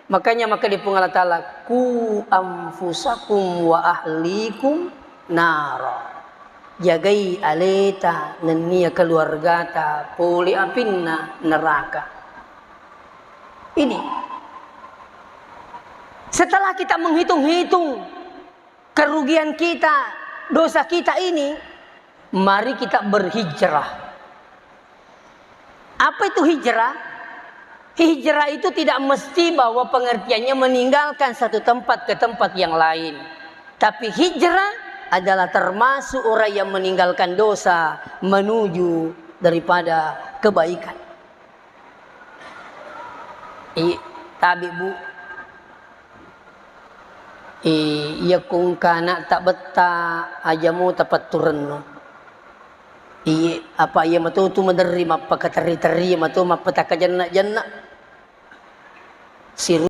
Makanya maka di Allah Ta'ala, ku anfusakum wa ahlikum nara. Jagai aleta nenia keluargata poli apinna neraka. Ini setelah kita menghitung-hitung kerugian kita, dosa kita ini, mari kita berhijrah. Apa itu hijrah? Hijrah itu tidak mesti bahwa pengertiannya meninggalkan satu tempat ke tempat yang lain. Tapi hijrah adalah termasuk orang yang meninggalkan dosa menuju daripada kebaikan. Tabi bu, iya kung kana tak betah ajamu tapat turun. Iya apa iya matutu menerima apa kateri-teri matu mapetaka janna siru